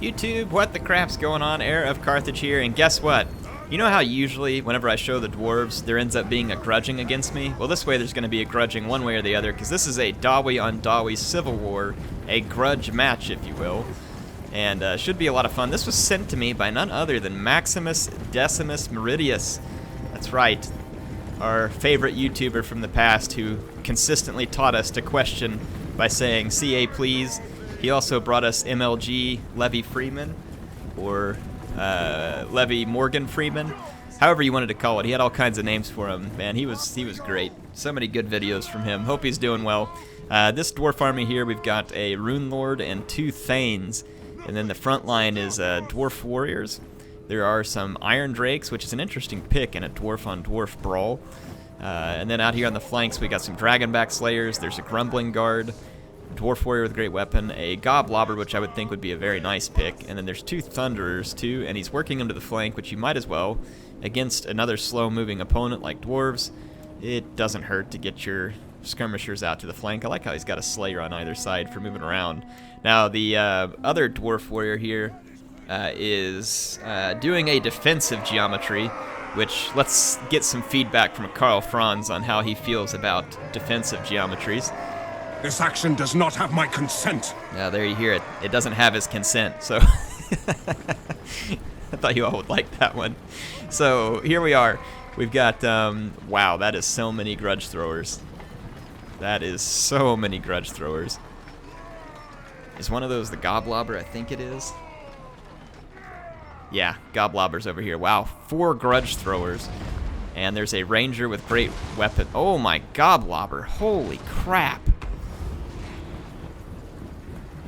YouTube, what the crap's going on? HeirofCarthage here, and guess what? You know how usually, whenever I show the dwarves, there ends up being a grudging against me? Well, this way there's going to be a grudging one way or the other, because this is a Dawi on Dawi Civil War, a grudge match, if you will. And should be a lot of fun. This was sent to me by none other than Maximus Decimus Meridius. That's right, our favorite YouTuber from the past who consistently taught us to question by saying CA please. He also brought us MLG Levy Freeman, or Levy Morgan Freeman, however you wanted to call it. He had all kinds of names for him. Man, he was great. So many good videos from him. Hope he's doing well. This dwarf army here, we've got a Rune Lord and 2 Thanes, and then the front line is dwarf warriors. There are some Iron Drakes, which is an interesting pick in a dwarf on dwarf brawl. And then out here on the flanks, we got some Dragonback Slayers. There's a Grumbling Guard, Dwarf Warrior with Great Weapon, a Goblobber, which I would think would be a very nice pick, and then there's 2 Thunderers too, and he's working them to the flank, which you might as well, against another slow-moving opponent like Dwarves. It doesn't hurt to get your skirmishers out to the flank. I like how he's got a Slayer on either side for moving around. Now, the other Dwarf Warrior here is doing a defensive geometry, which let's get some feedback from Karl Franz on how he feels about defensive geometries. This action does not have my consent. Yeah, there you hear it. It doesn't have his consent, so I thought you all would like that one. So here we are. We've got, wow, that is so many grudge throwers. That is so many grudge throwers. Is one of those the Goblobber? I think it is. Yeah, Goblobber's over here. Wow, 4 grudge throwers. And there's a Ranger with Great Weapon. Oh my Goblobber, holy crap.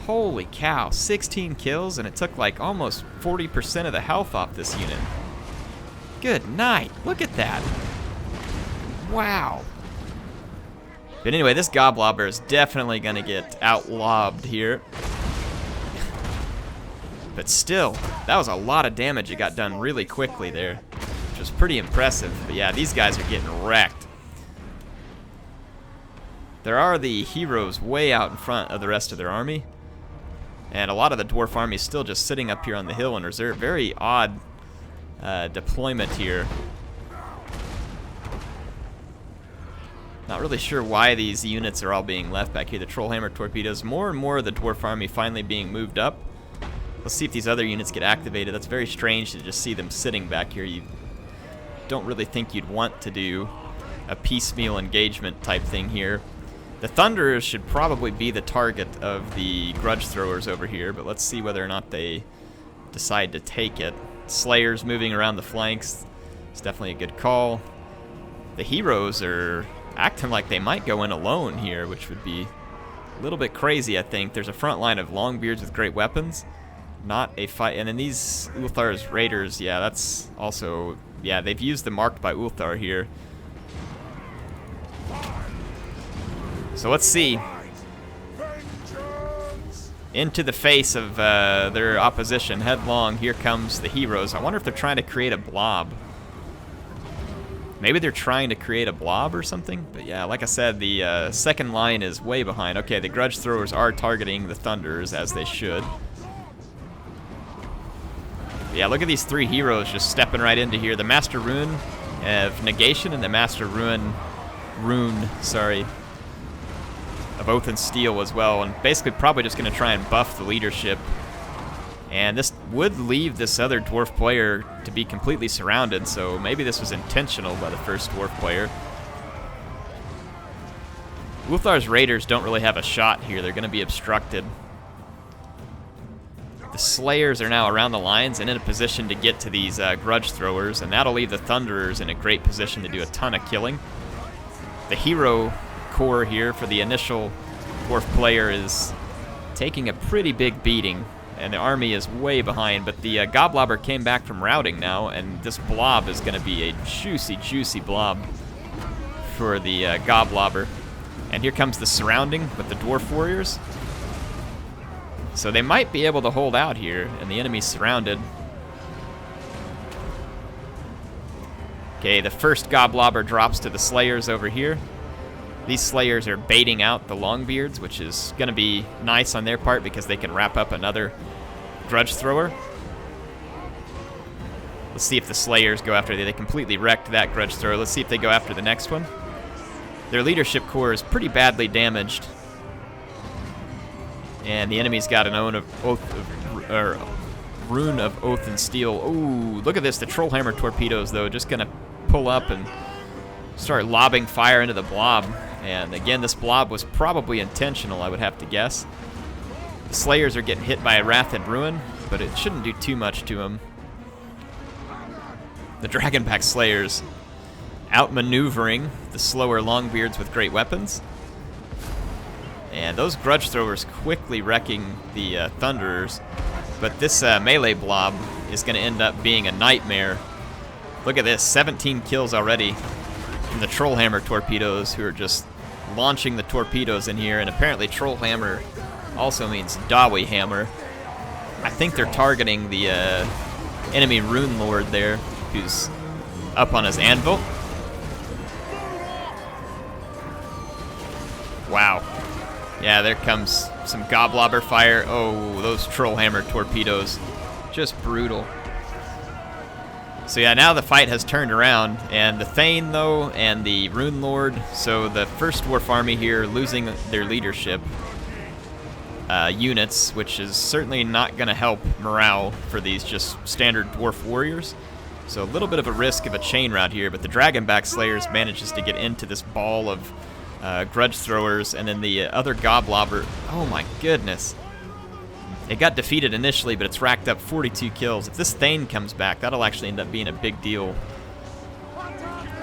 Holy cow, 16 kills, and it took like almost 40% of the health off this unit. Good night, look at that. Wow. But anyway, this Goblobber is definitely going to get outlobbed here. But still, that was a lot of damage. It got done really quickly there, which was pretty impressive. But yeah, these guys are getting wrecked. There are the heroes way out in front of the rest of their army. And a lot of the dwarf army is still just sitting up here on the hill in reserve. Very odd deployment here. Not really sure why these units are all being left back here. The Trollhammer torpedoes. More and more of the dwarf army finally being moved up. Let's see if these other units get activated. That's very strange to just see them sitting back here. You don't really think you'd want to do a piecemeal engagement type thing here. The Thunderers should probably be the target of the grudge throwers over here, but let's see whether or not they decide to take it. Slayers moving around the flanks. It's definitely a good call. The heroes are acting like they might go in alone here, which would be a little bit crazy, I think. There's a front line of Longbeards with great weapons. Not a fight. And then these Ulthar's Raiders, yeah, that's also... Yeah, they've used the Marked by Ulthar here. So let's see. Into the face of their opposition, headlong, here comes the heroes. I wonder if they're trying to create a blob. Maybe they're trying to create a blob or something? But yeah, like I said, the second line is way behind. Okay, the grudge throwers are targeting the Thunderers, as they should. Yeah, look at these 3 heroes just stepping right into here. The Master Rune of Negation and the Master Rune, of Oath and Steel as well, and basically probably just going to try and buff the leadership. And this would leave this other dwarf player to be completely surrounded, so maybe this was intentional by the first dwarf player. Ulthar's Raiders don't really have a shot here. They're going to be obstructed. The Slayers are now around the lines and in a position to get to these grudge throwers, and that'll leave the Thunderers in a great position to do a ton of killing. The hero core here for the initial dwarf player is taking a pretty big beating, and the army is way behind, but the Goblobber came back from routing now, and this blob is going to be a juicy, juicy blob for the Goblobber. And here comes the surrounding with the dwarf warriors. So they might be able to hold out here, and the enemy's surrounded. Okay, the first Goblobber drops to the Slayers over here. These Slayers are baiting out the Longbeards, which is going to be nice on their part because they can wrap up another Grudge Thrower. Let's see if the Slayers go after it. They completely wrecked that Grudge Thrower. Let's see if they go after the next one. Their leadership core is pretty badly damaged. And the enemy's got an Rune of Oath and Steel. Ooh, look at this. The Trollhammer torpedoes, though, just going to pull up and start lobbing fire into the blob. And again, this blob was probably intentional, I would have to guess. The Slayers are getting hit by a Wrath and Ruin, but it shouldn't do too much to them. The Dragonback Slayers outmaneuvering the slower Longbeards with great weapons. And those Grudge Throwers quickly wrecking the Thunderers. But this melee blob is going to end up being a nightmare. Look at this, 17 kills already from the Trollhammer torpedoes, who are just launching the torpedoes in here. And apparently Trollhammer also means Dawi hammer. I think they're targeting the enemy Rune Lord there, who's up on his anvil. Wow. Yeah, there comes some Goblobber fire. Oh, those Trollhammer torpedoes. Just brutal. So yeah, now the fight has turned around, and the Thane, though, and the Rune Lord, so the first Dwarf army here losing their leadership units, which is certainly not going to help morale for these just standard Dwarf warriors. So a little bit of a risk of a chain rout here, but the Dragonback Slayers manages to get into this ball of Grudge Throwers, and then the other Goblobber, oh my goodness. It got defeated initially, but it's racked up 42 kills. If this Thane comes back, that'll actually end up being a big deal.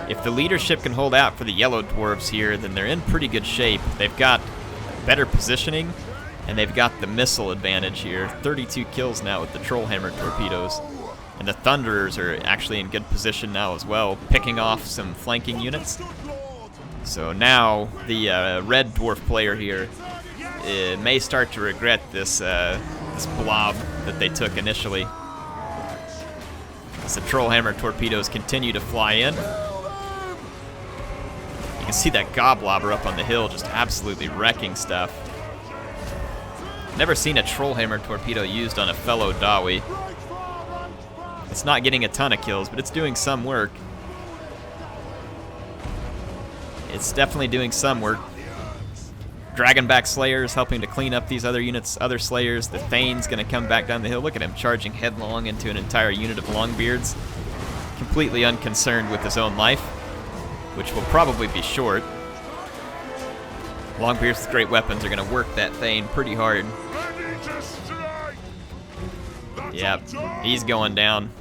If the leadership can hold out for the Yellow Dwarves here, then they're in pretty good shape. They've got better positioning, and they've got the missile advantage here. 32 kills now with the Trollhammer torpedoes. And the Thunderers are actually in good position now as well, picking off some flanking units. So now the red dwarf player here may start to regret this this blob that they took initially. As the Trollhammer torpedoes continue to fly in. You can see that Goblobber up on the hill just absolutely wrecking stuff. Never seen a Trollhammer torpedo used on a fellow Dawi. It's not getting a ton of kills, but it's doing some work. It's definitely doing some work. Dragonback Slayers helping to clean up these other units, other Slayers. The Thane's going to come back down the hill. Look at him charging headlong into an entire unit of Longbeards. Completely unconcerned with his own life, which will probably be short. Longbeards with great weapons are going to work that Thane pretty hard. Yep, he's going down.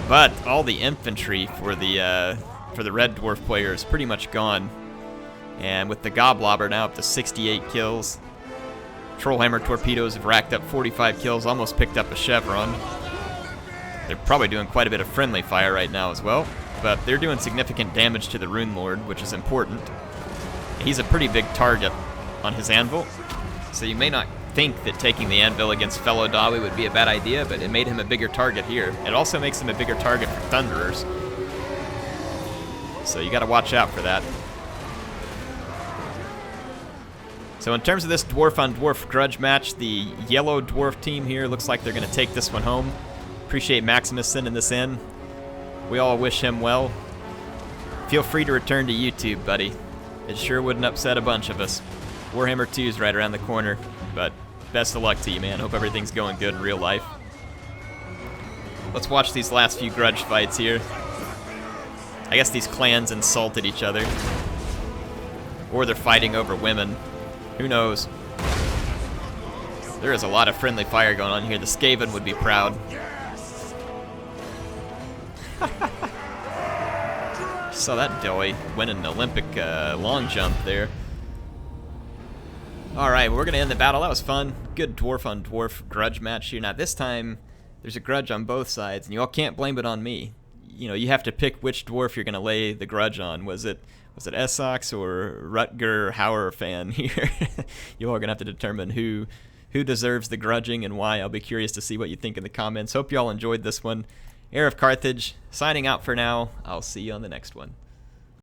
But all the infantry for the red dwarf player is pretty much gone. And with the Goblobber now up to 68 kills. Trollhammer torpedoes have racked up 45 kills, almost picked up a chevron. They're probably doing quite a bit of friendly fire right now as well, but they're doing significant damage to the Rune Lord, which is important. He's a pretty big target on his anvil, so you may not think that taking the anvil against fellow Dawi would be a bad idea, but it made him a bigger target here. It also makes him a bigger target for Thunderers, so you got to watch out for that. So in terms of this dwarf-on-dwarf grudge match, the yellow dwarf team here looks like they're going to take this one home. Appreciate Maximus sending this in. We all wish him well. Feel free to return to YouTube, buddy. It sure wouldn't upset a bunch of us. Warhammer 2 is right around the corner, but best of luck to you, man. Hope everything's going good in real life. Let's watch these last few grudge fights here. I guess these clans insulted each other. Or they're fighting over women. Who knows? There is a lot of friendly fire going on here. The Skaven would be proud. Saw that Dawi win an Olympic long jump there. Alright, we're going to end the battle. That was fun. Good dwarf-on-dwarf grudge match here. Now this time, there's a grudge on both sides, and you all can't blame it on me. You know, you have to pick which dwarf you're going to lay the grudge on. Was it Essex or Rutger Hauer fan here? You all are going to have to determine who deserves the grudging and why. I'll be curious to see what you think in the comments. Hope you all enjoyed this one. HeirofCarthage, signing out for now. I'll see you on the next one.